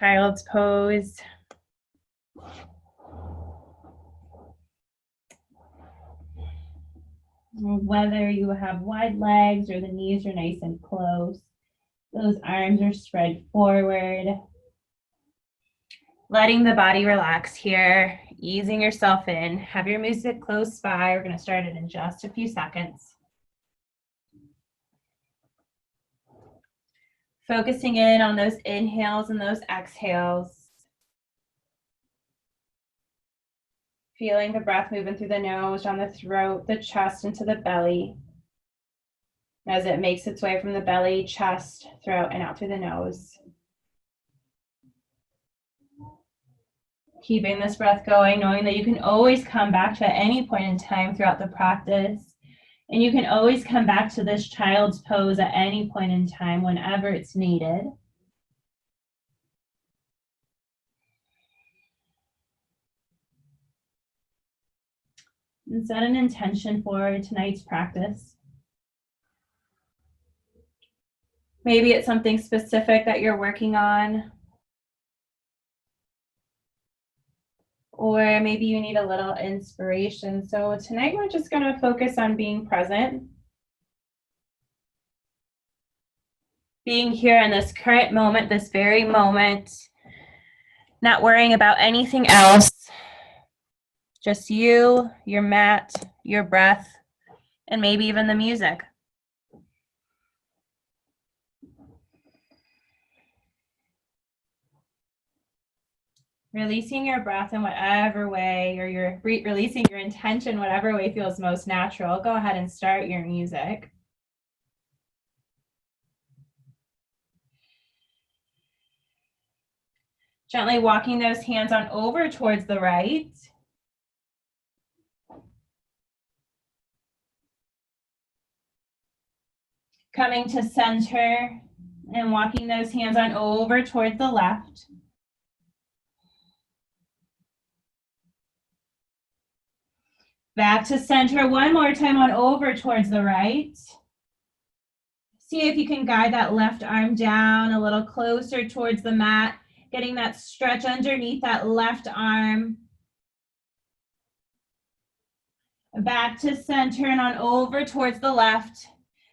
Child's pose. Whether you have wide legs or the knees are nice and close, those arms are spread forward. Letting the body relax here, easing yourself in. Have your music close by. We're going to start it in just a few seconds. Focusing in on those inhales and those exhales. Feeling the breath moving through the nose, down the throat, the chest, into the belly. As it makes its way from the belly, chest, throat, and out through the nose. Keeping this breath going, knowing that you can always come back to at any point in time throughout the practice. And you can always come back to this child's pose at any point in time whenever it's needed. And set an intention for tonight's practice. Maybe it's something specific that you're working on. Or maybe you need a little inspiration. So tonight we're just going to focus on being present. Being here in this current moment, this very moment. Not worrying about anything else. Just you, your mat, your breath, and maybe even the music. Releasing your breath in whatever way, or you're releasing your intention whatever way feels most natural. Go ahead and start your music. Gently walking those hands on over towards the right. Coming to center and walking those hands on over towards the left. Back to center one more time on over towards the right. See if you can guide that left arm down a little closer towards the mat, getting that stretch underneath that left arm. Back to center and on over towards the left,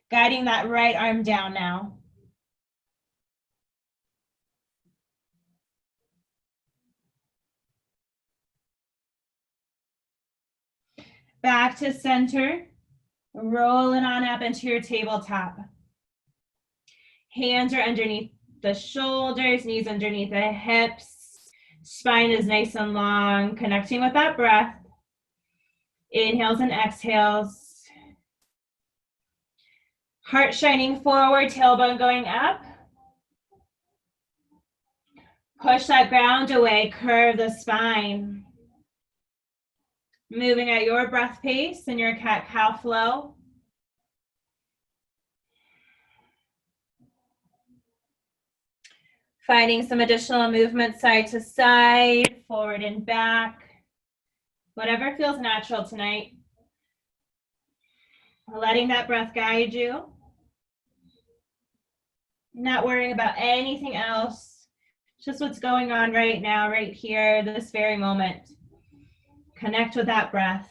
guiding that right arm down now. Back to center, rolling on up into your tabletop. Hands are underneath the shoulders, knees underneath the hips. Spine is nice and long, connecting with that breath. Inhales and exhales. Heart shining forward, tailbone going up. Push that ground away, curve the spine. Moving at your breath pace and your cat-cow flow. Finding some additional movement side to side, forward and back. Whatever feels natural tonight. Letting that breath guide you. Not worrying about anything else. Just what's going on right now, right here, this very moment. Connect with that breath.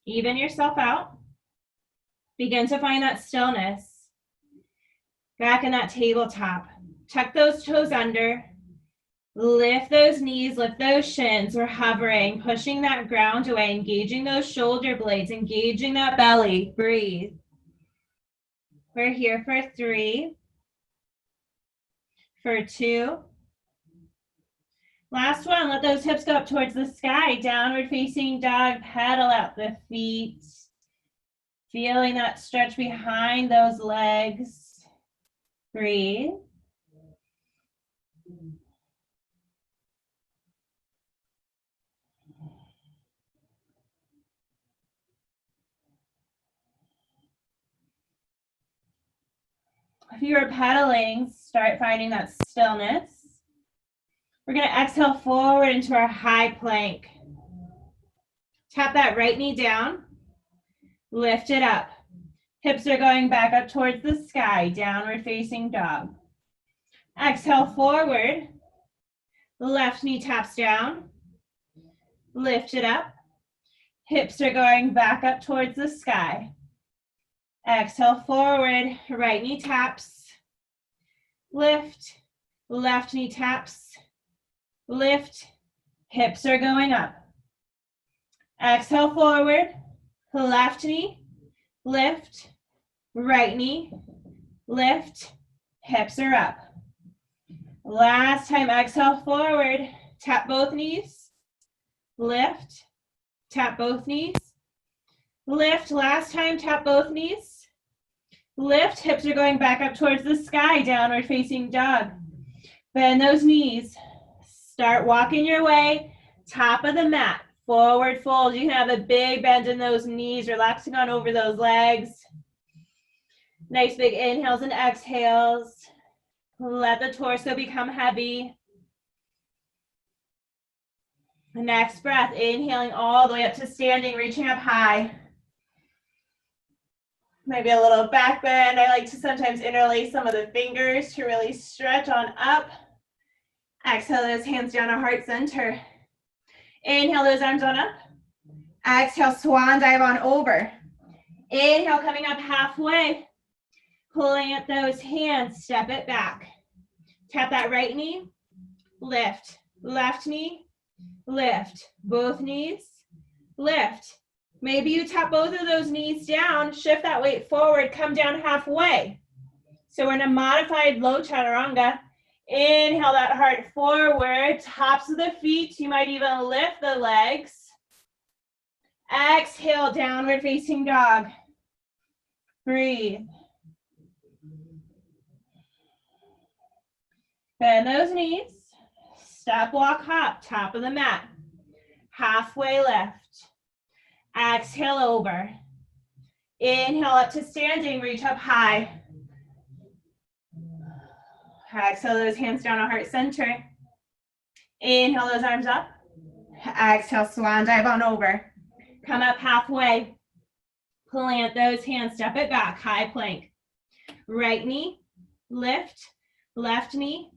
Even yourself out. Begin to find that stillness. Back in that tabletop. Tuck those toes under. Lift those knees, lift those shins. We're hovering, pushing that ground away, engaging those shoulder blades, engaging that belly. Breathe. We're here for 3, for 2. Last one, let those hips go up towards the sky. Downward facing dog, pedal out the feet. Feeling that stretch behind those legs. Breathe. If you are pedaling, start finding that stillness. We're going to exhale forward into our high plank. Tap that right knee down. Lift it up. Hips are going back up towards the sky, downward facing dog. Exhale, forward. Left knee taps down. Lift it up. Hips are going back up towards the sky. Exhale, forward. Right knee taps. Lift. Left knee taps. Lift. Hips are going up. Exhale, forward. Left knee. Lift. Right knee. Lift. Hips are up. Last time, exhale, forward. Tap both knees. Lift. Tap both knees. Lift. Last time, tap both knees. Lift. Hips are going back up towards the sky, downward facing dog. Bend those knees. Start walking your way. Top of the mat. Forward fold. You can have a big bend in those knees, relaxing on over those legs. Nice big inhales and exhales. Let the torso become heavy. Next breath, inhaling all the way up to standing, reaching up high. Maybe a little back bend. I like to sometimes interlace some of the fingers to really stretch on up. Exhale those hands down to heart center. Inhale those arms on up. Exhale, swan dive on over. Inhale, coming up halfway. Plant those hands, step it back. Tap that right knee, lift. Left knee, lift. Both knees, lift. Maybe you tap both of those knees down, shift that weight forward, come down halfway. So we're in a modified low chaturanga. Inhale that heart forward, tops of the feet. You might even lift the legs. Exhale, downward facing dog. Breathe. Bend those knees. Step, walk, hop, top of the mat. Halfway lift. Exhale over. Inhale up to standing, reach up high. Exhale those hands down to heart center. Inhale those arms up. Exhale, swan dive on over. Come up halfway. Plant those hands, step it back, high plank. Right knee, lift. Left knee,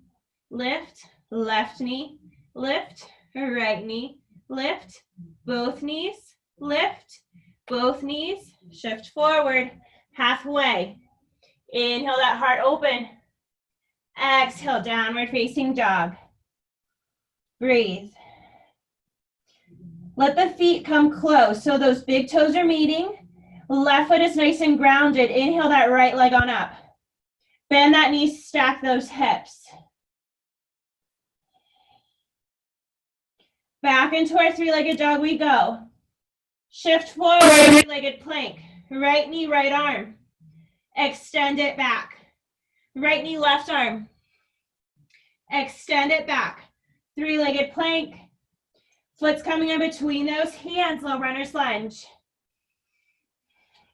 lift. Left knee, lift. Right knee, lift. Both knees, lift. Both knees, shift forward, halfway. Inhale that heart open. Exhale, downward facing dog. Breathe. Let the feet come close. So those big toes are meeting. Left foot is nice and grounded. Inhale that right leg on up. Bend that knee, stack those hips. Back into our three-legged dog we go. Shift forward, three-legged plank. Right knee, right arm. Extend it back. Right knee, left arm. Extend it back. Three-legged plank. Foot's coming in between those hands, low runner's lunge.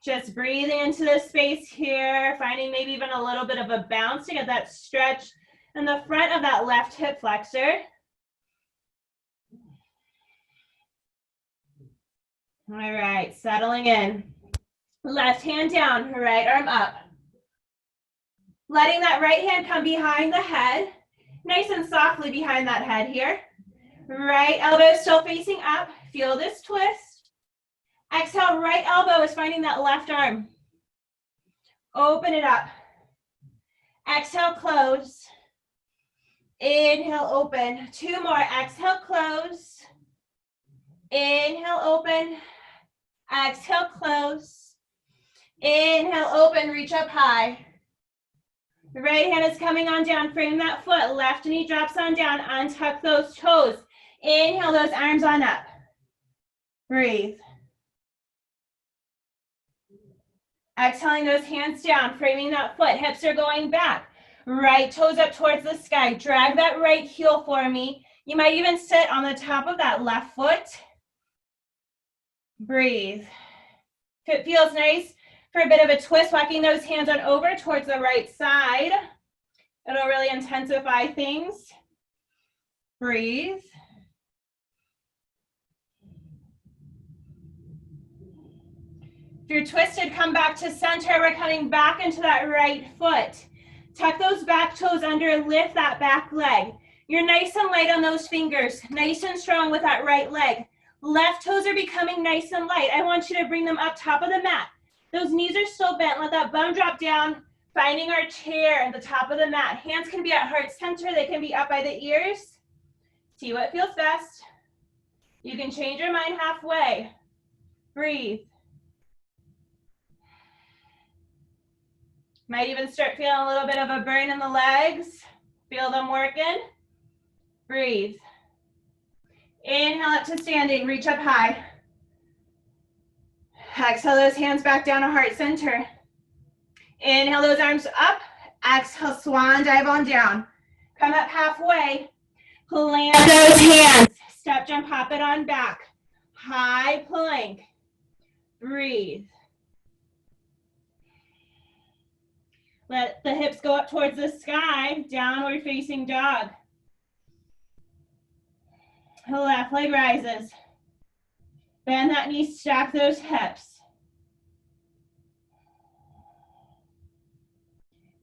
Just breathing into the space here, finding maybe even a little bit of a bounce to get that stretch in the front of that left hip flexor. All right, settling in. Left hand down, right arm up. Letting that right hand come behind the head, nice and softly behind that head here. Right elbow still facing up. Feel this twist. Exhale, right elbow is finding that left arm. Open it up. Exhale, close. Inhale, open. Two more. Exhale, close. Inhale, open. Exhale, close. Inhale, open, reach up high. Right hand is coming on down, frame that foot. Left knee drops on down, untuck those toes. Inhale those arms on up. Breathe. Exhaling those hands down, framing that foot. Hips are going back. Right toes up towards the sky. Drag that right heel for me. You might even sit on the top of that left foot. Breathe. If it feels nice for a bit of a twist, walking those hands on over towards the right side. It'll really intensify things. Breathe. If you're twisted, come back to center. We're coming back into that right foot. Tuck those back toes under, lift that back leg. You're nice and light on those fingers, nice and strong with that right leg. Left toes are becoming nice and light. I want you to bring them up top of the mat. Those knees are still bent. Let that bum drop down, finding our chair at the top of the mat. Hands can be at heart center. They can be up by the ears. See what feels best. You can change your mind halfway. Breathe. Might even start feeling a little bit of a burn in the legs. Feel them working. Breathe. Inhale up to standing, reach up high. Exhale those hands back down to heart center. Inhale those arms up. Exhale, swan dive on down. Come up halfway. Plant those hands. Step jump, hop it on back. High plank. Breathe. Let the hips go up towards the sky. Downward facing dog. Left leg rises. Bend that knee, stack those hips.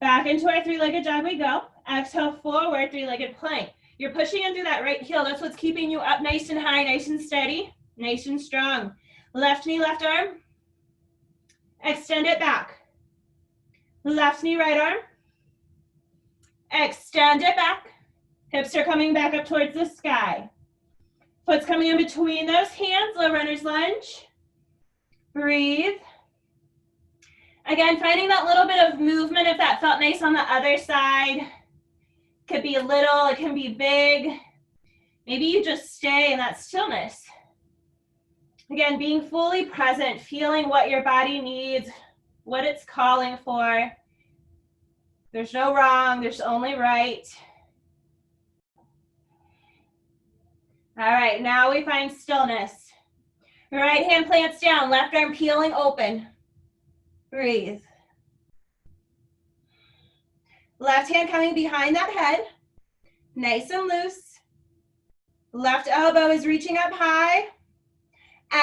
Back into our three-legged dog we go. Exhale, forward, three-legged plank. You're pushing into that right heel. That's what's keeping you up nice and high, nice and steady, nice and strong. Left knee, left arm. Extend it back. Left knee, right arm. Extend it back. Hips are coming back up towards the sky. Foot's coming in between those hands, low runner's lunge. Breathe. Again, finding that little bit of movement if that felt nice on the other side. Could be little, it can be big. Maybe you just stay in that stillness. Again, being fully present, feeling what your body needs, what it's calling for. There's no wrong, there's only right. All right, now we find stillness. Right hand plants down, left arm peeling open. Breathe. Left hand coming behind that head, nice and loose. Left elbow is reaching up high.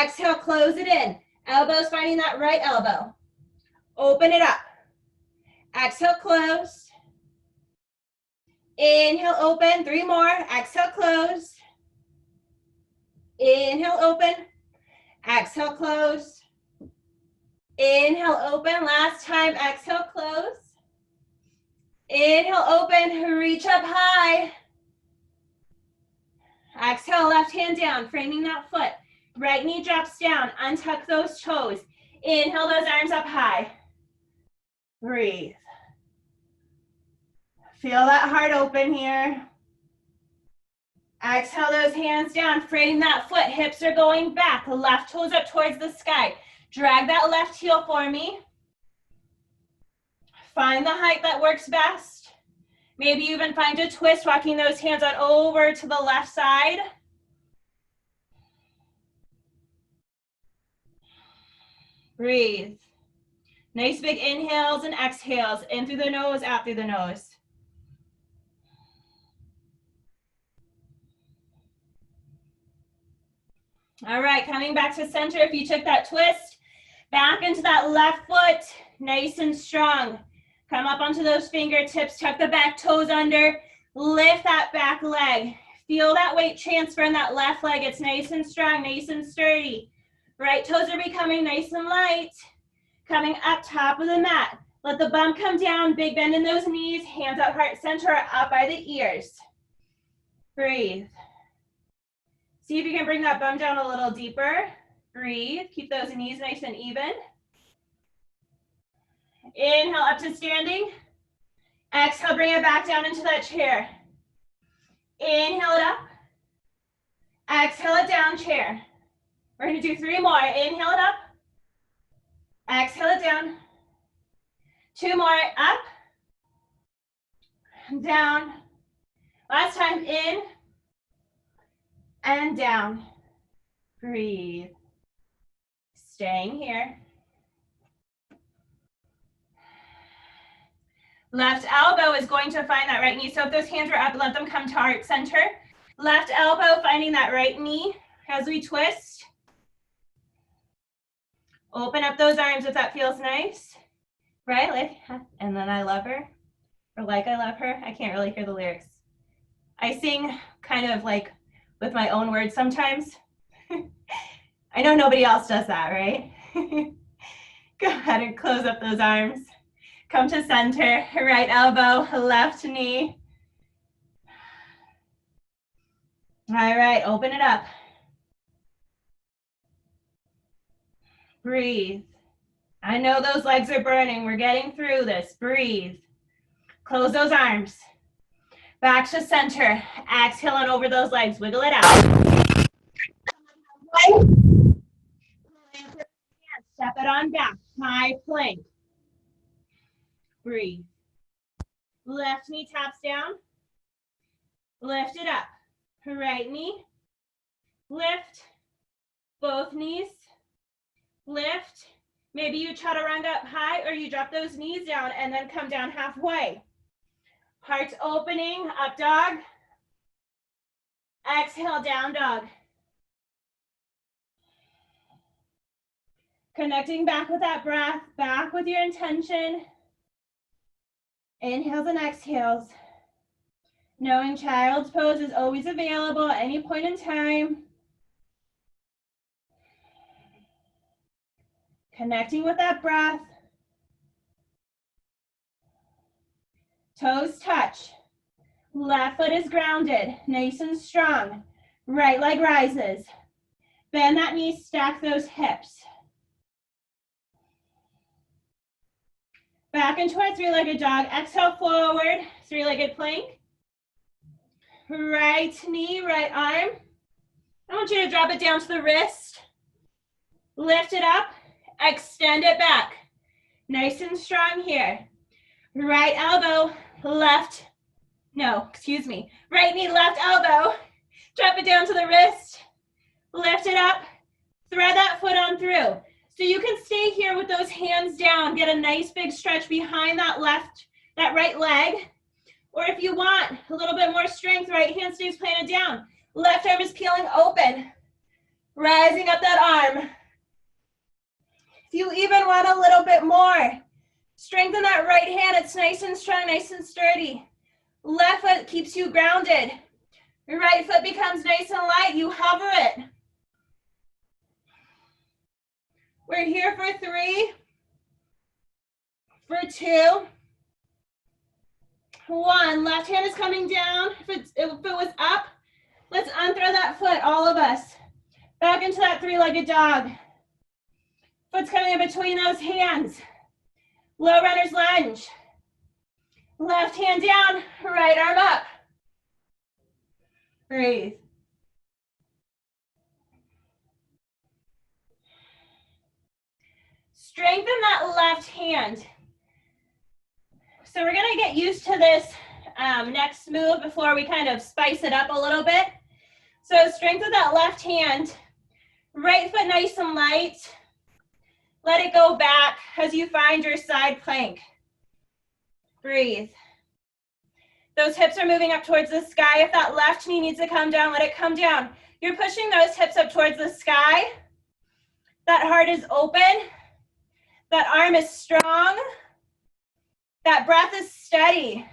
Exhale, close it in. Elbows finding that right elbow. Open it up. Exhale, close. Inhale, open. 3 more. Exhale, close. Inhale, open. Exhale, close. Inhale, open. Last time. Exhale, close. Inhale, open. Reach up high. Exhale, left hand down, framing that foot. Right knee drops down. Untuck those toes. Inhale those arms up high. Breathe. Feel that heart open here. Exhale those hands down. Frame that foot. Hips are going back. Left toes up towards the sky. Drag that left heel for me. Find the height that works best. Maybe even find a twist, walking those hands on over to the left side. Breathe. Nice big inhales and exhales. In through the nose, out through the nose. All right, coming back to center. If you took that twist, back into that left foot, nice and strong. Come up onto those fingertips, tuck the back toes under, lift that back leg. Feel that weight transfer in that left leg. It's nice and strong, nice and sturdy. Right toes are becoming nice and light. Coming up top of the mat. Let the bum come down, big bend in those knees, hands at heart center, up by the ears. Breathe. See if you can bring that bum down a little deeper. Breathe, keep those knees nice and even. Inhale up to standing. Exhale, bring it back down into that chair. Inhale it up. Exhale it down, chair. We're gonna do 3 more. Inhale it up. Exhale it down. 2 more, up. Down. Last time, in. And down. Breathe. Staying here. Left elbow is going to find that right knee. So if those hands are up, let them come to heart center. Left elbow finding that right knee as we twist. Open up those arms if that feels nice. Right? Like, and then I love her. Or like I love her. I can't really hear the lyrics. I sing kind of like with my own words sometimes. I know nobody else does that, right? Go ahead and close up those arms. Come to center, right elbow, left knee. All right, open it up. Breathe. I know those legs are burning. We're getting through this. Breathe. Close those arms. Back to center. Exhale on over those legs. Wiggle it out. Step it on back. High plank. Breathe. Left knee taps down. Lift it up. Right knee. Lift. Both knees. Lift. Maybe you chaturanga up high or you drop those knees down and then come down halfway. Heart opening, up dog. Exhale, down dog. Connecting back with that breath, back with your intention. Inhales and exhales. Knowing child's pose is always available at any point in time. Connecting with that breath. Toes touch. Left foot is grounded, nice and strong. Right leg rises. Bend that knee, stack those hips. Back into our three-legged dog. Exhale forward, three-legged plank. Right knee, right arm. I want you to drop it down to the wrist. Lift it up, extend it back. Nice and strong here. Right elbow, left, right knee, left elbow. Drop it down to the wrist. Lift it up, thread that foot on through. So you can stay here with those hands down, get a nice big stretch behind that right leg. Or if you want a little bit more strength, right hand stays planted down. Left arm is peeling open. Rising up that arm. If you even want a little bit more, strengthen that right hand. It's nice and strong, nice and sturdy. Left foot keeps you grounded. Your right foot becomes nice and light. You hover it. We're here for 3, for 2, 1. Left hand is coming down. If it was up, let's unthrow that foot, all of us. Back into that three-legged dog. Foot's coming in between those hands. Low runner's lunge. Left hand down, right arm up. Breathe. Strengthen that left hand. So we're gonna get used to this next move before we kind of spice it up a little bit. So strengthen that left hand. Right foot nice and light. Let it go back as you find your side plank. Breathe. Those hips are moving up towards the sky. If that left knee needs to come down, let it come down. You're pushing those hips up towards the sky. That heart is open. That arm is strong. That breath is steady.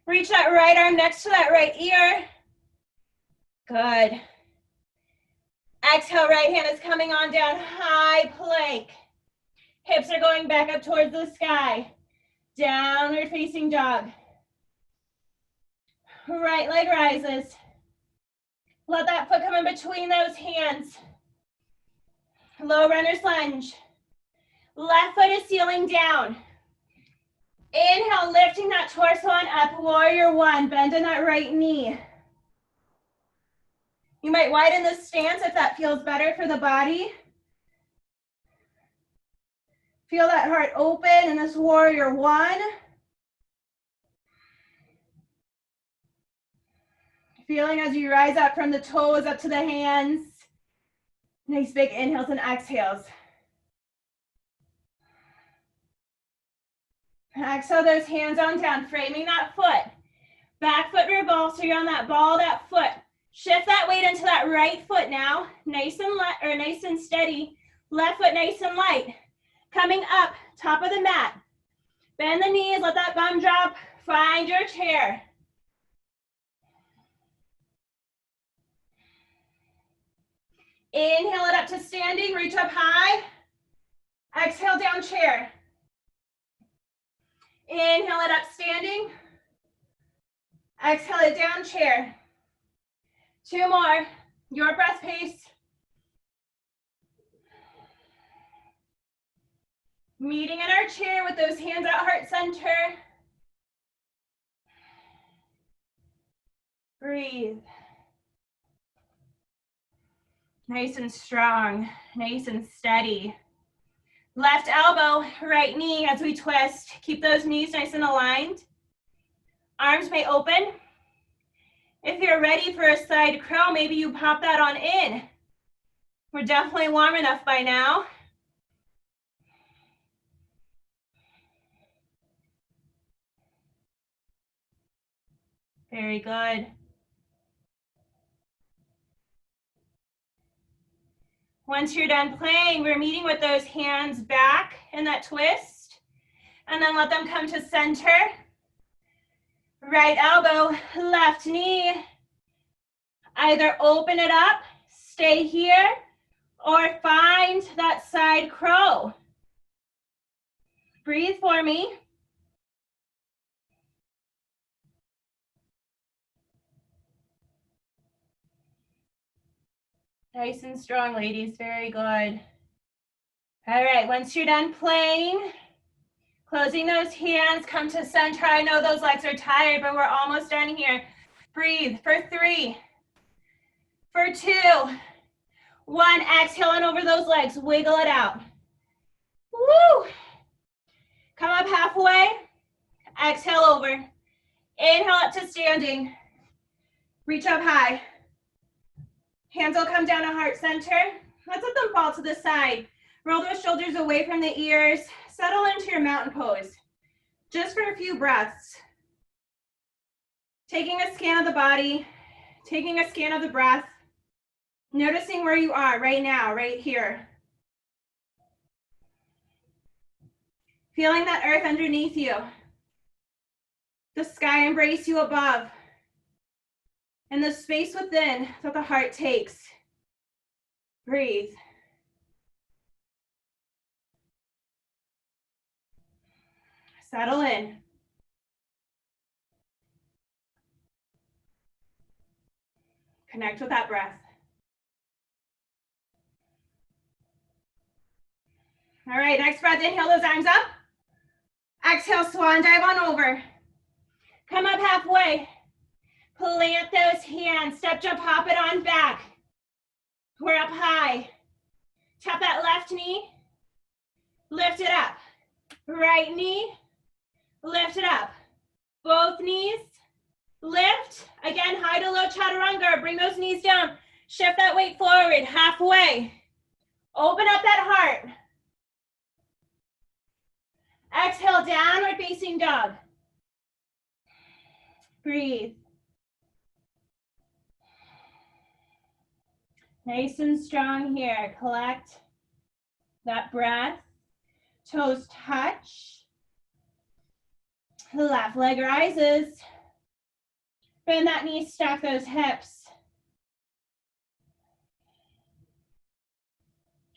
Reach that right arm next to that right ear. Good. Exhale, right hand is coming on down, high plank. Hips are going back up towards the sky. Downward facing dog. Right leg rises. Let that foot come in between those hands. Low runner's lunge. Left foot is sealing down. Inhale, lifting that torso on up, warrior 1, bend in that right knee. You might widen the stance if that feels better for the body. Feel that heart open in this warrior 1. Feeling as you rise up from the toes up to the hands. Nice big inhales and exhales. Exhale those hands on down, framing that foot. Back foot revolves, so you're on that ball, that foot. Shift that weight into that right foot now. Nice and steady. Left foot nice and light. Coming up, top of the mat. Bend the knees, let that bum drop. Find your chair. Inhale it up to standing, reach up high. Exhale, down chair. Inhale it up standing. Exhale it down chair. 2 more, your breath pace. Meeting in our chair with those hands at heart center. Breathe. Nice and strong, nice and steady. Left elbow, right knee as we twist. Keep those knees nice and aligned. Arms may open. If you're ready for a side crow, maybe you pop that on in. We're definitely warm enough by now. Very good. Once you're done playing, we're meeting with those hands back in that twist. And then let them come to center. Right elbow, left knee. Either open it up, stay here, or find that side crow. Breathe for me. Nice and strong, ladies. Very good. All right, once you're done playing, closing those hands, come to center. I know those legs are tired, but we're almost done here. Breathe for 3, for 2, 1. Exhale on over those legs. Wiggle it out. Woo! Come up halfway. Exhale over. Inhale up to standing. Reach up high. Hands will come down to heart center. Let's let them fall to the side. Roll those shoulders away from the ears. Settle into your mountain pose. Just for a few breaths. Taking a scan of the body. Taking a scan of the breath. Noticing where you are right now, right here. Feeling that earth underneath you. The sky embrace you above. And the space within that the heart takes. Breathe. Settle in. Connect with that breath. All right, next breath, inhale those arms up. Exhale, swan dive on over. Come up halfway. Plant those hands, step, jump, hop it on back. We're up high. Tap that left knee. Lift it up. Right knee. Lift it up. Both knees. Lift. Again, high to low chaturanga. Bring those knees down. Shift that weight forward, halfway. Open up that heart. Exhale, downward facing dog. Breathe. Nice and strong here. Collect that breath. Toes touch. Left leg rises. Bend that knee, stack those hips.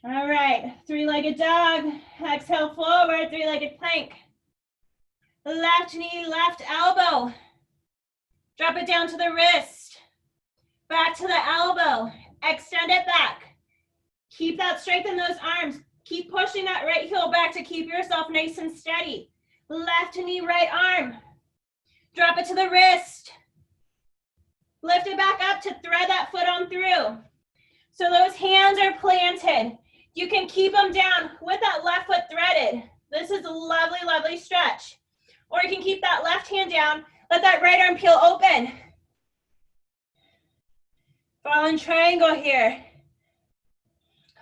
All right, 3-legged dog. Exhale forward, 3-legged plank. Left knee, left elbow. Drop it down to the wrist. Back to the elbow. Extend it back. Keep that strength in those arms. Keep pushing that right heel back to keep yourself nice and steady. Left knee, right arm. Drop it to the wrist. Lift it back up to thread that foot on through. So those hands are planted. You can keep them down with that left foot threaded. This is a lovely, lovely stretch. Or you can keep that left hand down. Let that right arm peel open. Fallen triangle here.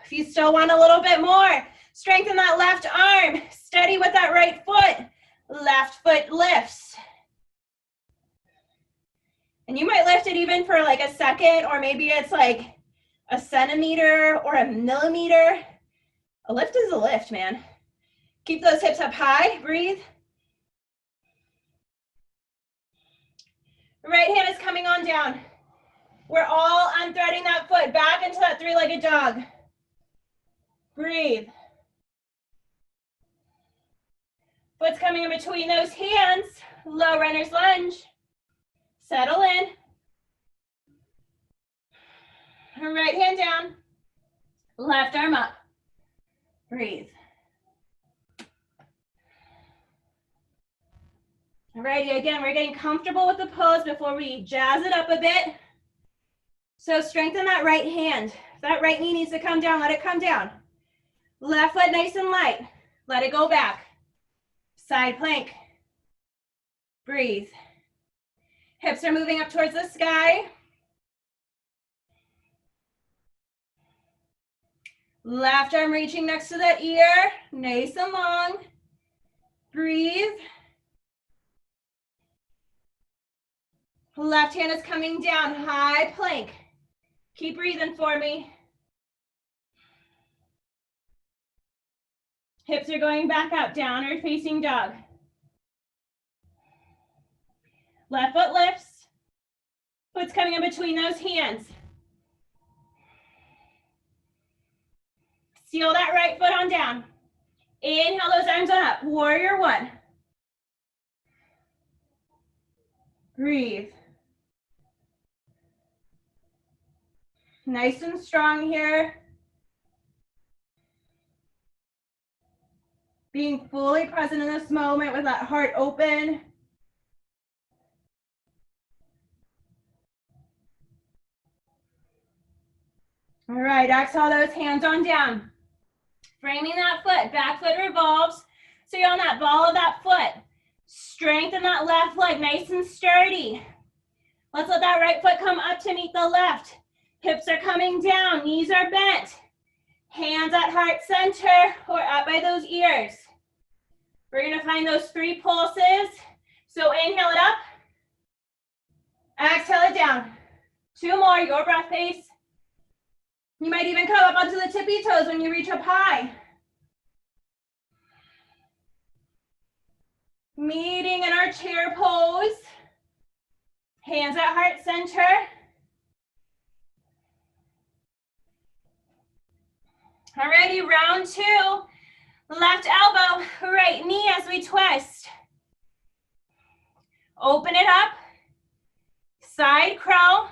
If you still want a little bit more, strengthen that left arm. Steady with that right foot. Left foot lifts. And you might lift it even for like a second, or maybe it's like a centimeter or a millimeter. A lift is a lift, man. Keep those hips up high, breathe. The right hand is coming on down. We're all unthreading that foot back into that three-legged dog. Breathe. Foot's coming in between those hands. Low runner's lunge. Settle in. Right hand down. Left arm up. Breathe. Alrighty, again, we're getting comfortable with the pose before we jazz it up a bit. So strengthen that right hand. If that right knee needs to come down, let it come down. Left foot nice and light. Let it go back. Side plank. Breathe. Hips are moving up towards the sky. Left arm reaching next to that ear. Nice and long. Breathe. Left hand is coming down, high plank. Keep breathing for me. Hips are going back up, downward facing dog. Left foot lifts. Foot's coming in between those hands. Seal that right foot on down. Inhale those arms on up. Warrior one. Breathe. Nice and strong here. Being fully present in this moment with that heart open. All right, exhale those hands on down. Framing that foot, back foot revolves. So you're on that ball of that foot. Strengthen that left leg, nice and sturdy. Let's let that right foot come up to meet the left. Hips are coming down, knees are bent. Hands at heart center or up by those ears. We're gonna find those 3 pulses. So inhale it up. Exhale it down. 2 more, your breath pace. You might even come up onto the tippy toes when you reach up high. Meeting in our chair pose. Hands at heart center. Alrighty, round 2. Left elbow, right knee as we twist. Open it up. Side crow.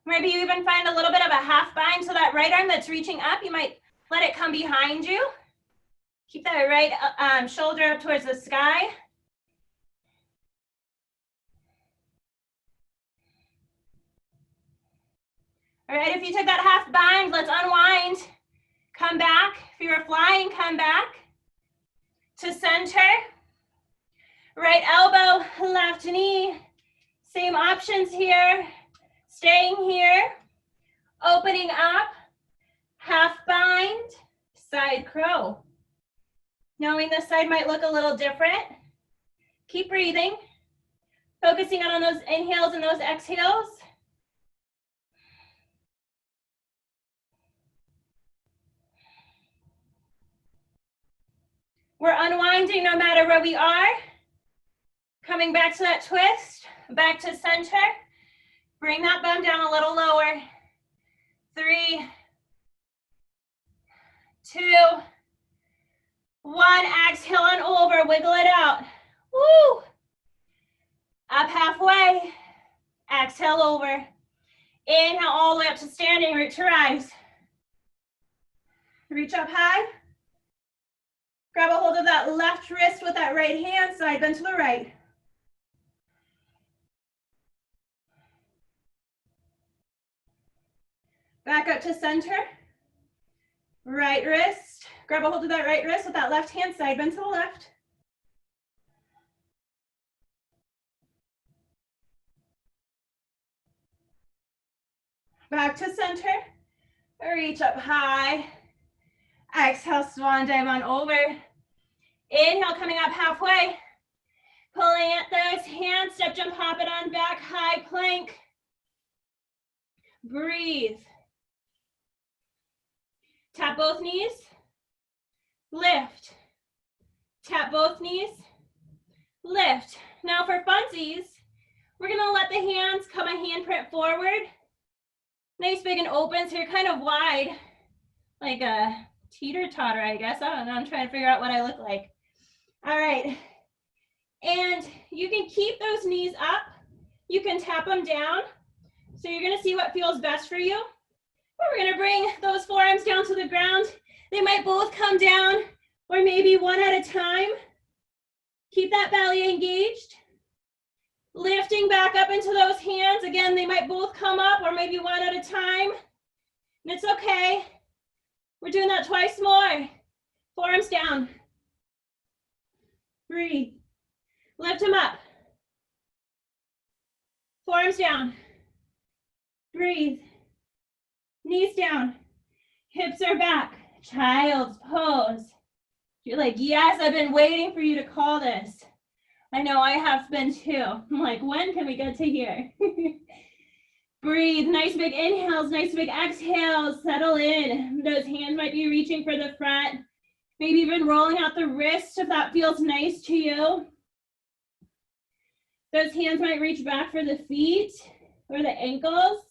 Maybe you even find a little bit of a half bind, so that right arm that's reaching up, you might let it come behind you. Keep that right shoulder up towards the sky. All right, if you took that half bind, let's unwind. Come back. If you were flying, come back to center. Right elbow, left knee. Same options here. Staying here. Opening up. Half bind. Side crow. Knowing this side might look a little different. Keep breathing. Focusing on those inhales and those exhales. We're unwinding no matter where we are. Coming back to that twist, back to center. Bring that bum down a little lower. 3, 2, 1. Exhale on over, wiggle it out. Woo! Up halfway. Exhale over. Inhale all the way up to standing, root to rise. Reach up high. Grab a hold of that left wrist with that right hand, side bend to the right. Back up to center. Right wrist. Grab a hold of that right wrist with that left hand, side bend to the left. Back to center. Reach up high. Exhale, swan dive on over. Inhale, coming up halfway. Plant those hands, step, jump, hop it on back, high plank. Breathe. Tap both knees. Lift. Tap both knees. Lift. Now for funsies, we're gonna let the hands come a handprint forward. Nice, big, and open, so you're kind of wide, like a teeter-totter, I guess. I don't know, I'm trying to figure out what I look like. All right, and you can keep those knees up. You can tap them down. So you're gonna see what feels best for you. We're gonna bring those forearms down to the ground. They might both come down, or maybe one at a time. Keep that belly engaged. Lifting back up into those hands. Again, they might both come up, or maybe one at a time. And it's okay. We're doing that twice more. Forearms down. Breathe. Lift them up. Forearms down. Breathe. Knees down. Hips are back. Child's pose. You're like, yes, I've been waiting for you to call this. I know I have been too. I'm like, when can we get to here? Breathe. Nice big inhales, nice big exhales. Settle in. Those hands might be reaching for the front. Maybe even rolling out the wrist if that feels nice to you. Those hands might reach back for the feet or the ankles.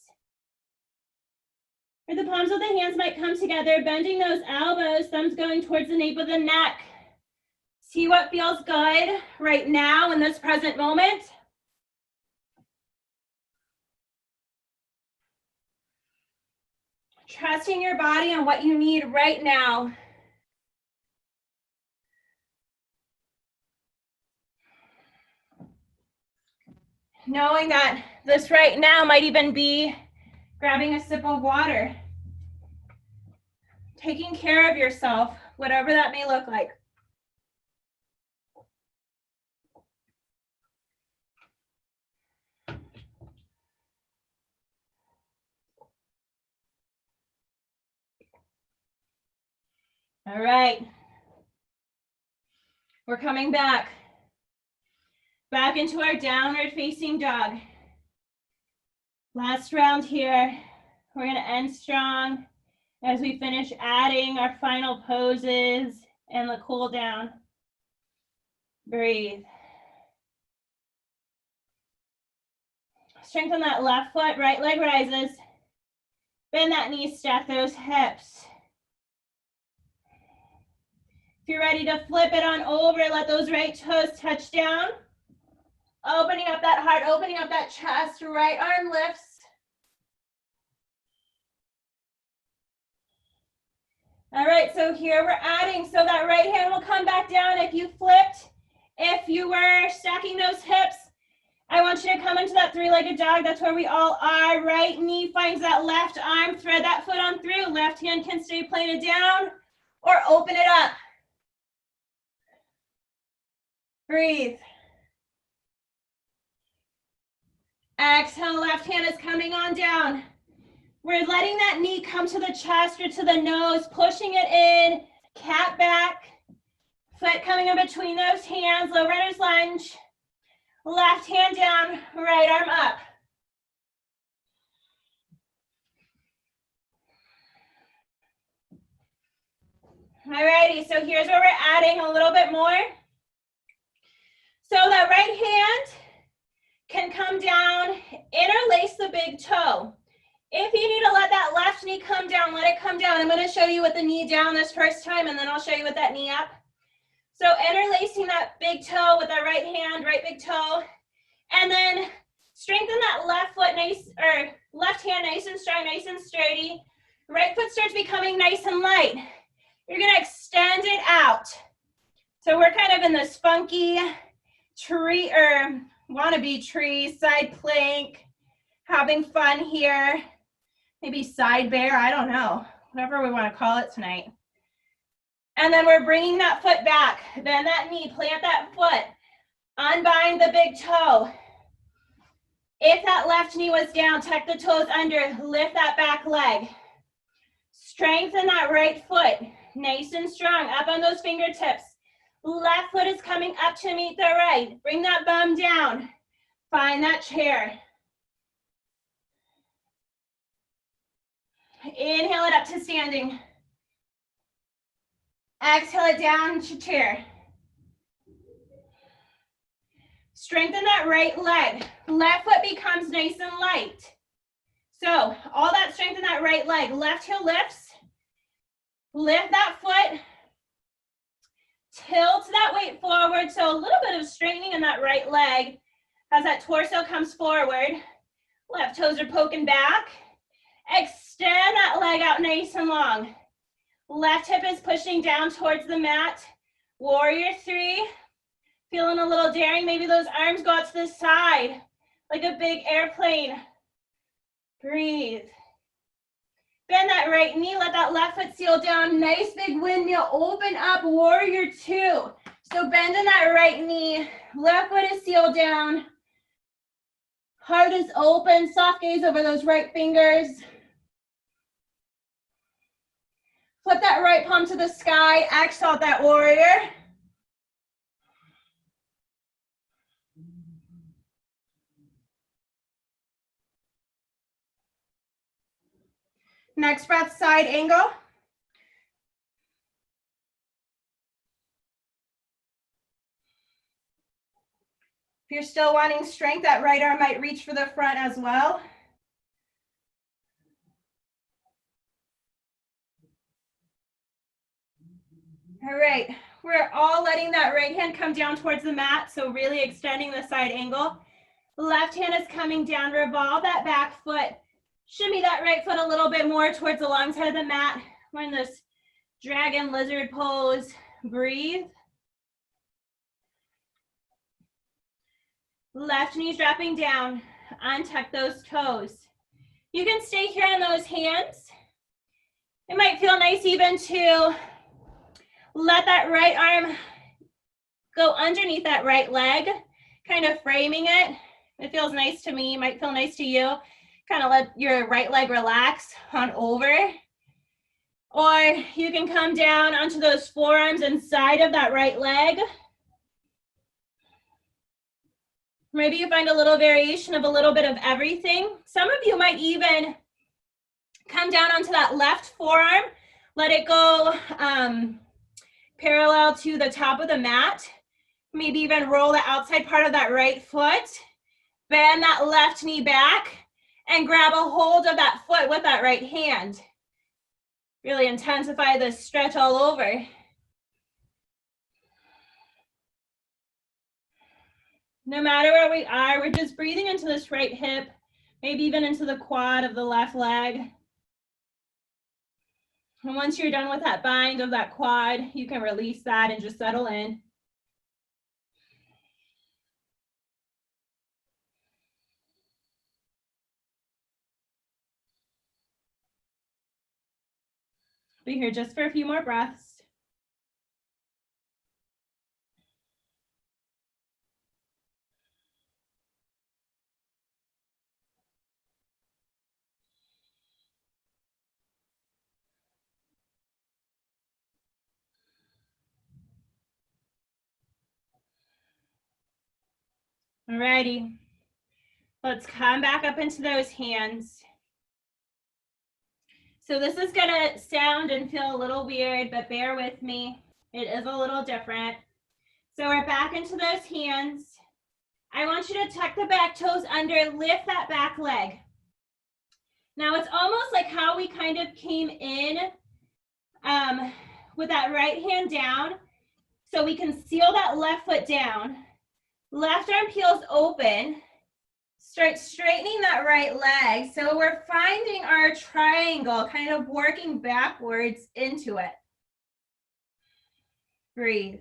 Or the palms of the hands might come together, bending those elbows, thumbs going towards the nape of the neck. See what feels good right now in this present moment. Trusting your body and what you need right now. Knowing that this right now might even be grabbing a sip of water. Taking care of yourself, whatever that may look like. All right. We're coming back into our downward facing dog. Last round here. We're gonna end strong as we finish adding our final poses and the cool down. Breathe. Strengthen that left foot, right leg rises. Bend that knee, stack those hips. If you're ready to flip it on over, let those right toes touch down. Opening up that heart, opening up that chest, right arm lifts. All right, so here we're adding, so that right hand will come back down if you flipped. If you were stacking those hips, I want you to come into that three-legged dog. That's where we all are. Right knee finds that left arm, thread that foot on through. Left hand can stay planted down or open it up. Breathe. Exhale, left hand is coming on down. We're letting that knee come to the chest or to the nose, pushing it in, cat back, foot coming in between those hands, low runner's lunge, left hand down, right arm up. Alrighty, so here's where we're adding a little bit more. So that right hand can come down, interlace the big toe. If you need to let that left knee come down, let it come down. I'm going to show you with the knee down this first time, and then I'll show you with that knee up. So interlacing that big toe with that right hand, right big toe, and then strengthen that left foot nice, or left hand nice and strong, nice and sturdy. Right foot starts becoming nice and light. You're going to extend it out. So we're kind of in this funky tree or wannabe tree side plank, having fun here. Maybe side bear, I don't know, whatever we want to call it tonight. And then we're bringing that foot back, bend that knee, plant that foot, unbind the big toe. If that left knee was down, tuck the toes under, lift that back leg. Strengthen that right foot, nice and strong, up on those fingertips. Left foot is coming up to meet the right. Bring that bum down, find that chair. Inhale it up to standing. Exhale it down to chair. Strengthen that right leg. Left foot becomes nice and light. So all that strength in that right leg. Left heel lifts. Lift that foot. Tilt that weight forward. So a little bit of straightening in that right leg as that torso comes forward. Left toes are poking back. Extend that leg out nice and long. Left hip is pushing down towards the mat. Warrior three. Feeling a little daring. Maybe those arms go out to the side like a big airplane. Breathe. Bend that right knee. Let that left foot seal down. Nice big windmill. Open up. Warrior two. So bend in that right knee. Left foot is sealed down. Heart is open. Soft gaze over those right fingers. Flip that right palm to the sky. Exhale that warrior. Next breath, side angle. If you're still wanting strength, that right arm might reach for the front as well. All right, we're all letting that right hand come down towards the mat, so really extending the side angle. Left hand is coming down, revolve that back foot. Shimmy that right foot a little bit more towards the long side of the mat. We're in this dragon lizard pose. Breathe. Left knee's dropping down. Untuck those toes. You can stay here on those hands. It might feel nice even to let that right arm go underneath that right leg, kind of framing it. It feels nice to me, might feel nice to you. Kind of let your right leg relax on over. Or you can come down onto those forearms inside of that right leg. Maybe you find a little variation of a little bit of everything. Some of you might even come down onto that left forearm, let it go parallel to the top of the mat. Maybe even roll the outside part of that right foot. Bend that left knee back and grab a hold of that foot with that right hand. Really intensify the stretch all over. No matter where we are, we're just breathing into this right hip, maybe even into the quad of the left leg. And once you're done with that bind of that quad, you can release that and just settle in. Be here just for a few more breaths. Alrighty, let's come back up into those hands. So this is gonna sound and feel a little weird, but bear with me. It is a little different. So we're back into those hands. I want you to tuck the back toes under, lift that back leg. Now it's almost like how we kind of came in with that right hand down. So we can seal that left foot down. Left arm peels open. Start straightening that right leg. So we're finding our triangle, kind of working backwards into it. Breathe.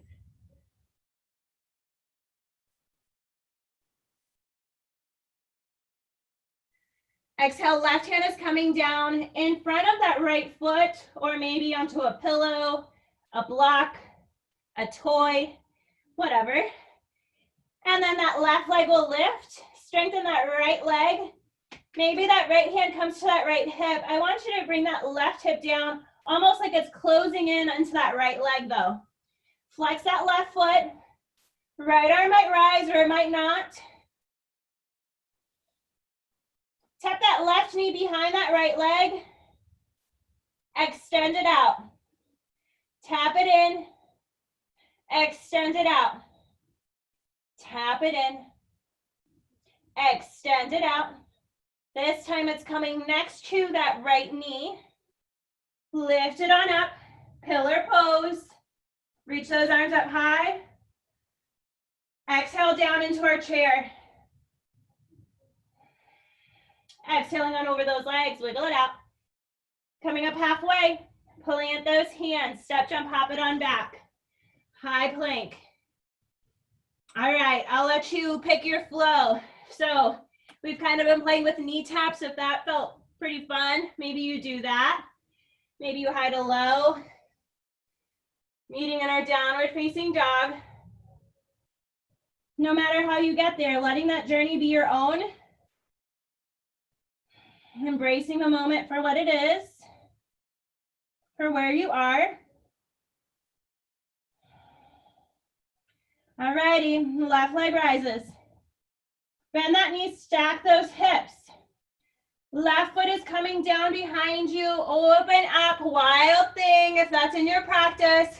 Exhale, left hand is coming down in front of that right foot, or maybe onto a pillow, a block, a toy, whatever. And then that left leg will lift. Strengthen that right leg. Maybe that right hand comes to that right hip. I want you to bring that left hip down, almost like it's closing in into that right leg though. Flex that left foot. Right arm might rise or it might not. Tap that left knee behind that right leg. extend it out. Tap it in, extend it out. Tap it in, extend it out. This time it's coming next to that right knee. Lift it on up, pillar pose. Reach those arms up high. Exhale down into our chair. Exhaling on over those legs, wiggle it out. Coming up halfway, pulling at those hands, step jump, hop it on back. High plank. All right, I'll let you pick your flow. So we've kind of been playing with knee taps. If that felt pretty fun, maybe you do that. Maybe you high to low. Meeting in our downward facing dog. No matter how you get there, letting that journey be your own. Embracing the moment for what it is, for where you are. All righty, left leg rises. Bend that knee, stack those hips. Left foot is coming down behind you. Open up, wild thing if that's in your practice.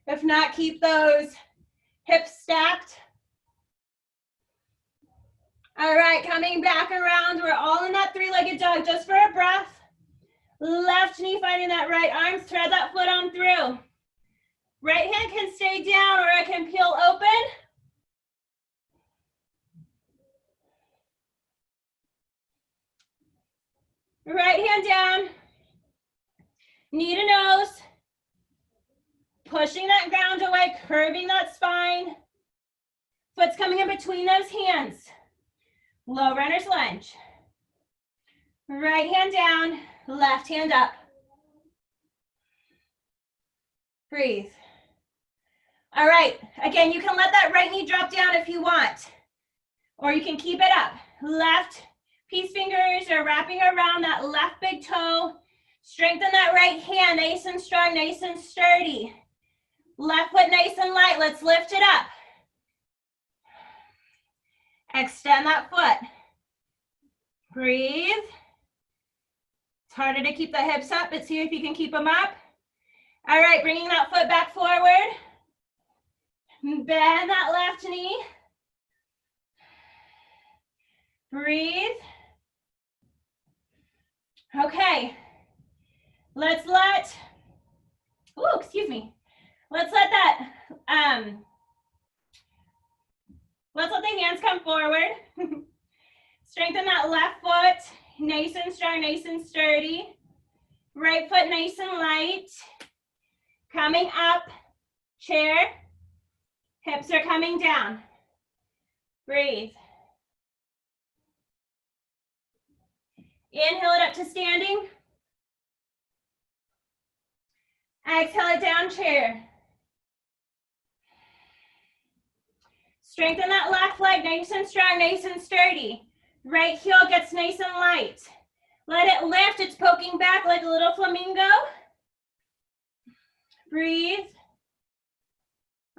If not, keep those hips stacked. All right, coming back around. We're all in that three-legged dog just for a breath. Left knee finding that right arm, thread that foot on through. Right hand can stay down or it can peel open. Right hand down. Knee to nose. Pushing that ground away, curving that spine. Foot's coming in between those hands. Low runner's lunge. Right hand down, left hand up. Breathe. All right, again, you can let that right knee drop down if you want, or you can keep it up. Left peace fingers are wrapping around that left big toe. Strengthen that right hand, nice and strong, nice and sturdy. Left foot nice and light, let's lift it up. Extend that foot. Breathe. It's harder to keep the hips up, but see if you can keep them up. All right, bringing that foot back forward. Bend that left knee. Breathe. Okay. Let's let the hands come forward. Strengthen that left foot, nice and strong, nice and sturdy. Right foot nice and light. Coming up, chair. Hips are coming down. Breathe. Inhale it up to standing. Exhale it down, chair. Strengthen that left leg, nice and strong, nice and sturdy. Right heel gets nice and light. Let it lift, it's poking back like a little flamingo. Breathe.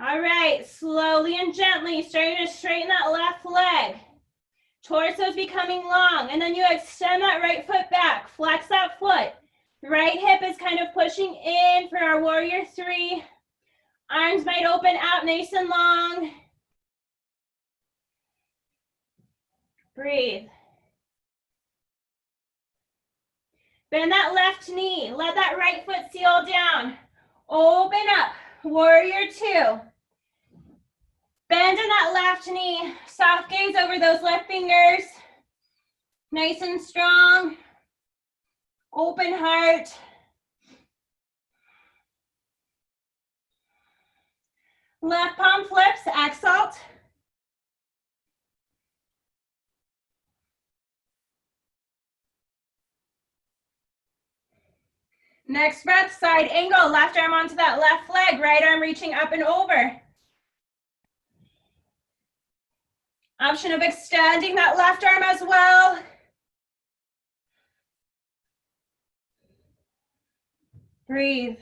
All right, slowly and gently, starting to straighten that left leg. Torso's becoming long, and then you extend that right foot back, flex that foot. Right hip is kind of pushing in for our warrior three. Arms might open out nice and long. Breathe. Bend that left knee. Let that right foot seal down. Open up. Warrior two. Bend in that left knee. Soft gaze over those left fingers. Nice and strong. Open heart. Left palm flips, exalt. Next breath, side angle. Left arm onto that left leg. Right arm reaching up and over. Option of extending that left arm as well. Breathe.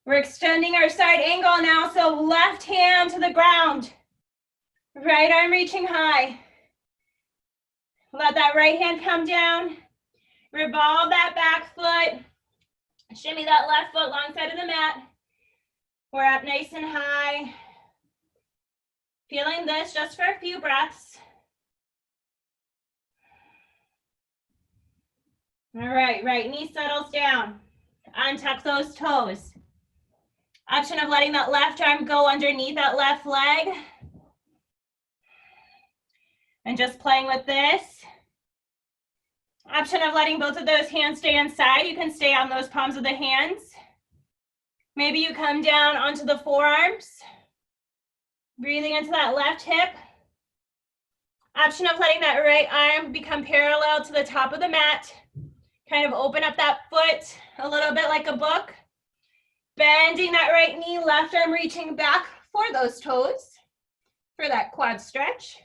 We're extending our side angle now, so left hand to the ground. Right arm reaching high. Let that right hand come down. Revolve that back foot. Shimmy that left foot long side of the mat. We're up nice and high. Feeling this just for a few breaths. All right, right knee settles down. Untuck those toes. Option of letting that left arm go underneath that left leg. And just playing with this. Option of letting both of those hands stay inside. You can stay on those palms of the hands. Maybe you come down onto the forearms. Breathing into that left hip. Option of letting that right arm become parallel to the top of the mat. Kind of open up that foot a little bit like a book. Bending that right knee, left arm reaching back for those toes for that quad stretch.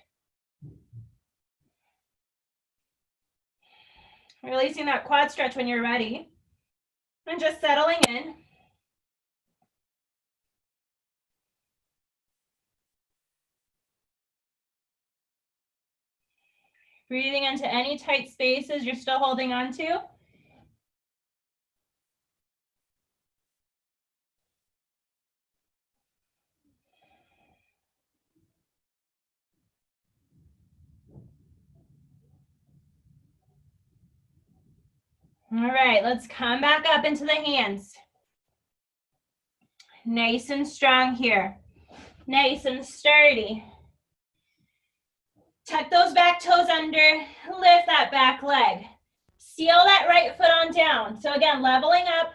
Releasing that quad stretch when you're ready. And just settling in. Breathing into any tight spaces you're still holding on to. All right, let's come back up into the hands. Nice and strong here. Nice and sturdy. Tuck those back toes under, lift that back leg. Seal that right foot on down. So again, leveling up,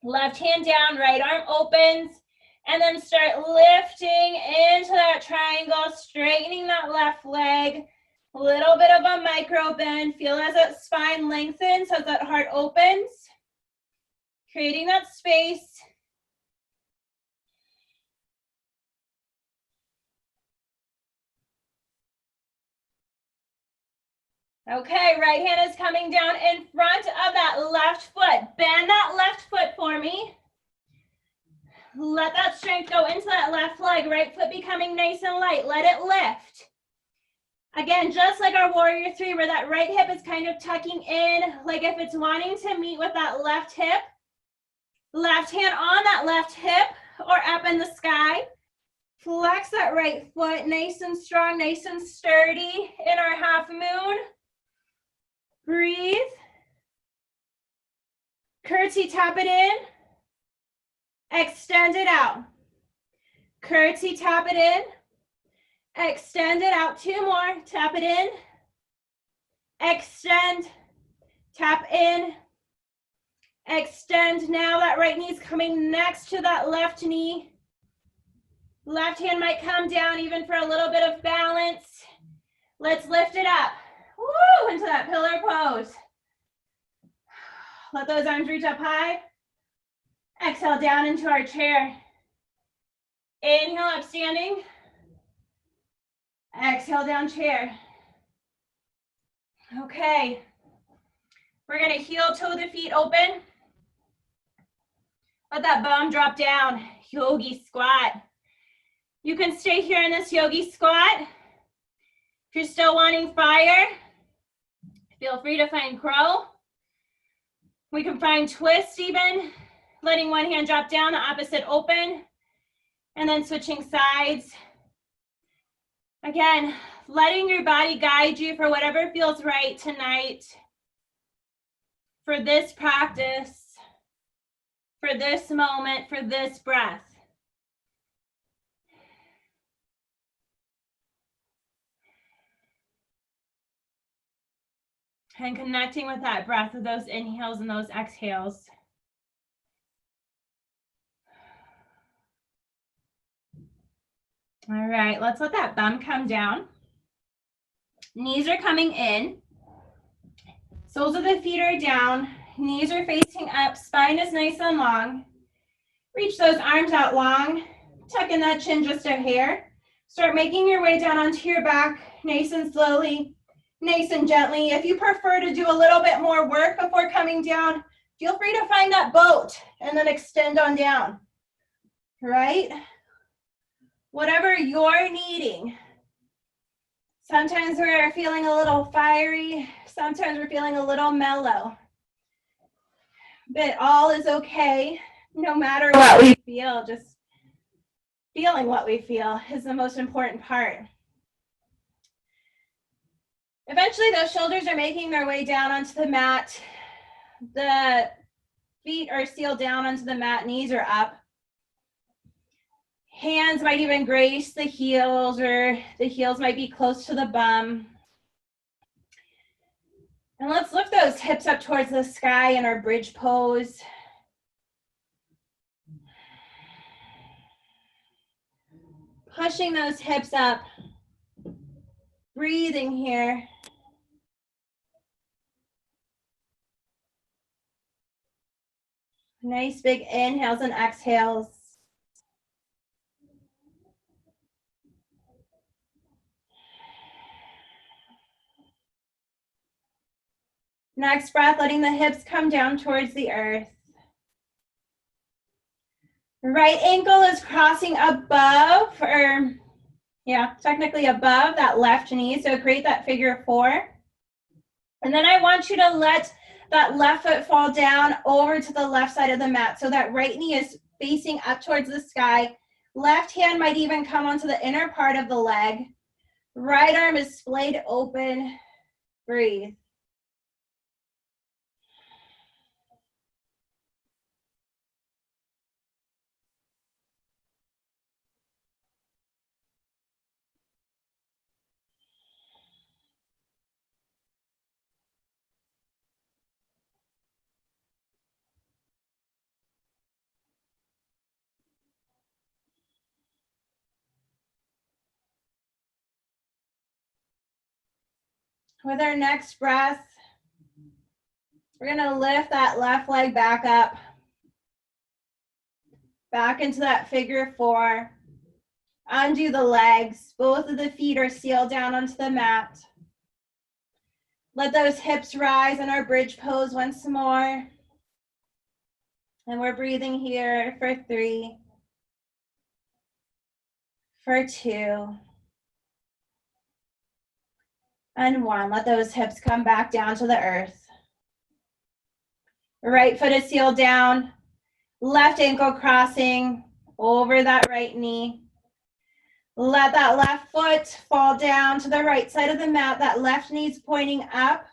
left hand down, right arm opens, and then start lifting into that triangle, straightening that left leg. A little bit of a micro bend. Feel as that spine lengthens, as that heart opens. Creating that space. Okay, right hand is coming down in front of that left foot. Bend that left foot for me. Let that strength go into that left leg. Right foot becoming nice and light. Let it lift. Again, just like our warrior three, where that right hip is kind of tucking in, like if it's wanting to meet with that left hip. Left hand on that left hip or up in the sky. Flex that right foot, nice and strong, nice and sturdy in our half moon. Breathe. Curtsy, tap it in. Extend it out. Curtsy, tap it in. Extend it out. Two more. Tap it in. Extend. Tap in. Extend. Now that right knee is coming next to that left knee. Left hand might come down even for a little bit of balance. Let's lift it up. Woo! Into that pillar pose. Let those arms reach up high. Exhale down into our chair. Inhale up standing. Exhale down chair. Okay. We're gonna heel toe the feet open. Let that bum drop down. Yogi squat. You can stay here in this yogi squat. If you're still wanting fire, feel free to find crow. We can find twist even, letting one hand drop down, the opposite open, and then switching sides. Again, letting your body guide you for whatever feels right tonight, for this practice, for this moment, for this breath. And connecting with that breath of those inhales and those exhales. All right, let's let that bum come down. Knees are coming in. Soles of the feet are down. Knees are facing up. Spine is nice and long. Reach those arms out long. Tuck in that chin just a hair. Start making your way down onto your back, nice and slowly. Nice and gently. If you prefer to do a little bit more work before coming down, feel free to find that boat and then extend on down, right? Whatever you're needing. Sometimes we're feeling a little fiery. Sometimes we're feeling a little mellow. But all is okay, no matter what we feel. Just feeling what we feel is the most important part. Eventually, those shoulders are making their way down onto the mat. The feet are sealed down onto the mat, knees are up. Hands might even grace the heels, or the heels might be close to the bum. And let's lift those hips up towards the sky in our bridge pose. Pushing those hips up. Breathing here. Nice big inhales and exhales. Next breath, letting the hips come down towards the earth. Right ankle is crossing above, or technically above that left knee. So create that figure four. And then I want you to let that left foot fall down over to the left side of the mat. So that right knee is facing up towards the sky. Left hand might even come onto the inner part of the leg. Right arm is splayed open. Breathe. With our next breath, we're going to lift that left leg back up, back into that figure four. Undo the legs. Both of the feet are sealed down onto the mat. Let those hips rise in our bridge pose once more. And we're breathing here for 3, for 2, and 1. Let those hips come back down to the earth. Right foot is sealed down. Left ankle crossing over that right knee. Let that left foot fall down to the right side of the mat. That left knee's pointing up.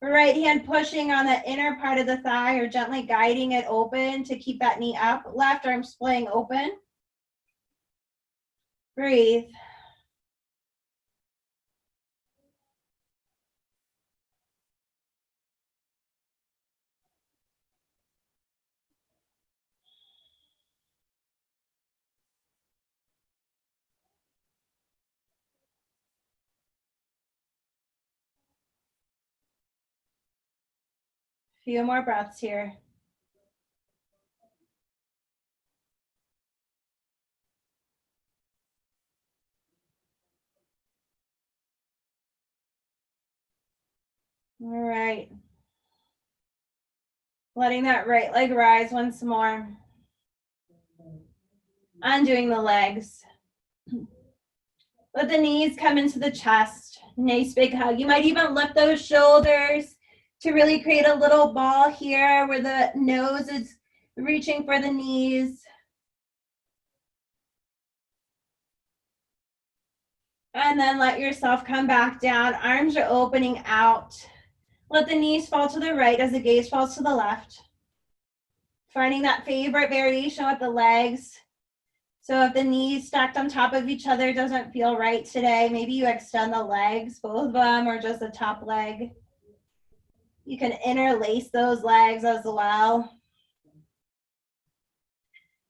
Right hand pushing on the inner part of the thigh or gently guiding it open to keep that knee up. Left arm splaying open. Breathe. Few more breaths here. All right. Letting that right leg rise once more. Undoing the legs. Let the knees come into the chest. Nice big hug. You might even lift those shoulders to really create a little ball here where the nose is reaching for the knees. And then let yourself come back down. Arms are opening out. Let the knees fall to the right as the gaze falls to the left. Finding that favorite variation with the legs. So if the knees stacked on top of each other doesn't feel right today, maybe you extend the legs, both of them, or just the top leg. You can interlace those legs as well.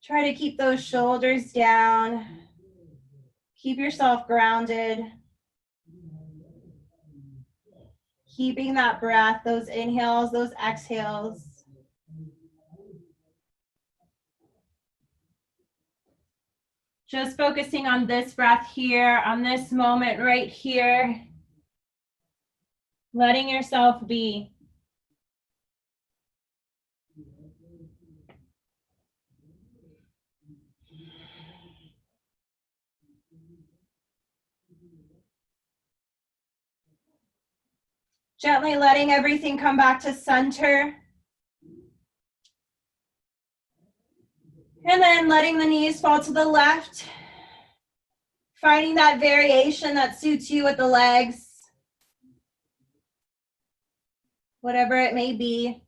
Try to keep those shoulders down. Keep yourself grounded. Keeping that breath, those inhales, those exhales. Just focusing on this breath here, on this moment right here. Letting yourself be. Gently letting everything come back to center. And then letting the knees fall to the left. Finding that variation that suits you with the legs. Whatever it may be.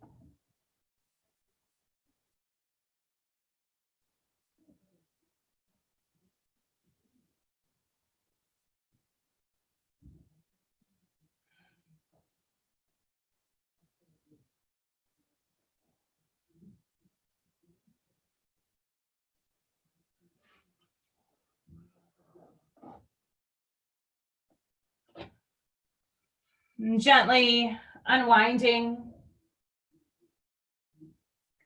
And gently unwinding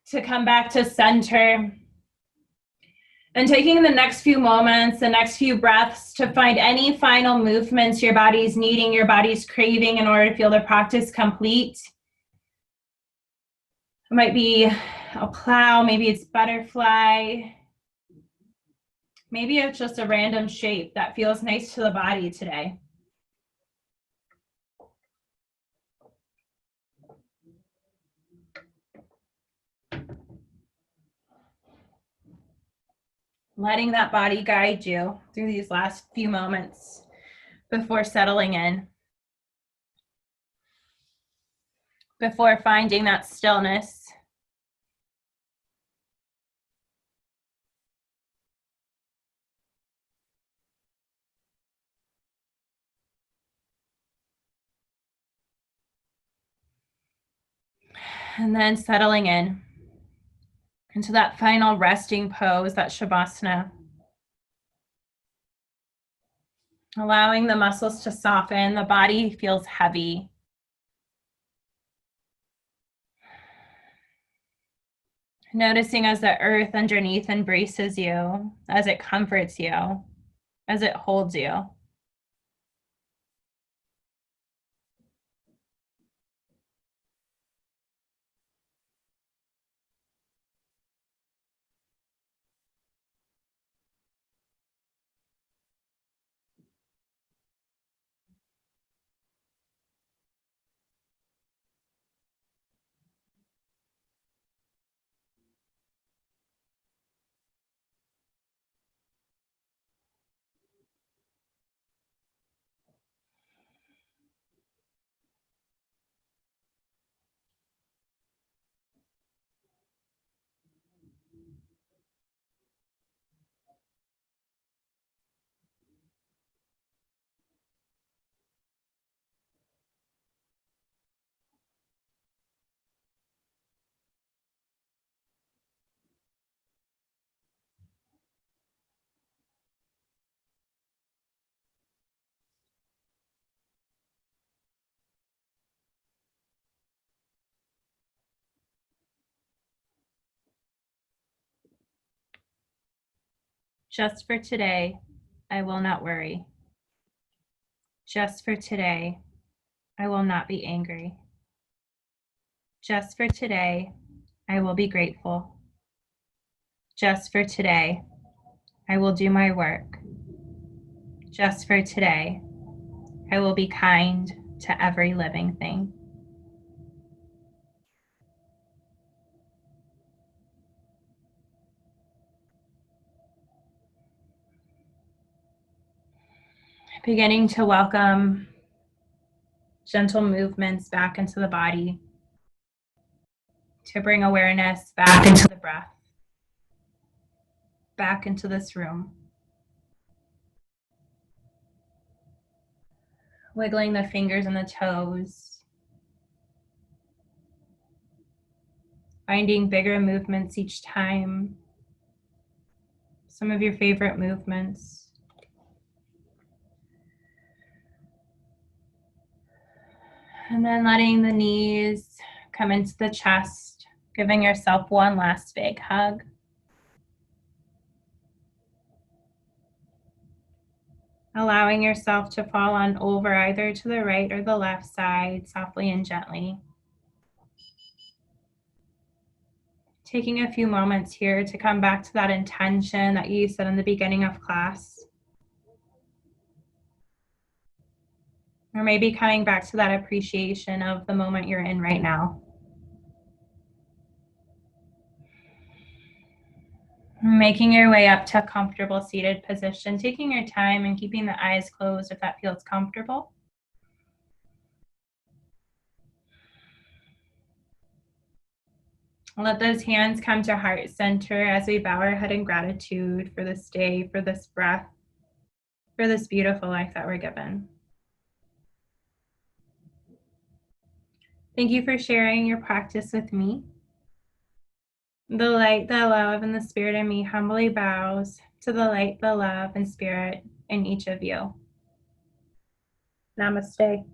to come back to center. And taking the next few moments, the next few breaths to find any final movements your body's needing, your body's craving in order to feel the practice complete. It might be a plow, maybe it's butterfly. Maybe it's just a random shape that feels nice to the body today. Letting that body guide you through these last few moments before settling in. Before finding that stillness. And then settling in into that final resting pose, that Shavasana. Allowing the muscles to soften, the body feels heavy. Noticing as the earth underneath embraces you, as it comforts you, as it holds you. Just for today, I will not worry. Just for today, I will not be angry. Just for today, I will be grateful. Just for today, I will do my work. Just for today, I will be kind to every living thing. Beginning to welcome gentle movements back into the body, to bring awareness back into the breath, back into this room. Wiggling the fingers and the toes, finding bigger movements each time, some of your favorite movements. And then letting the knees come into the chest, giving yourself one last big hug. Allowing yourself to fall on over either to the right or the left side, softly and gently. Taking a few moments here to come back to that intention that you said in the beginning of class. Or maybe coming back to that appreciation of the moment you're in right now. Making your way up to a comfortable seated position, taking your time and keeping the eyes closed if that feels comfortable. Let those hands come to heart center as we bow our head in gratitude for this day, for this breath, for this beautiful life that we're given. Thank you for sharing your practice with me. The light, the love, and the spirit in me humbly bows to the light, the love, and spirit in each of you. Namaste.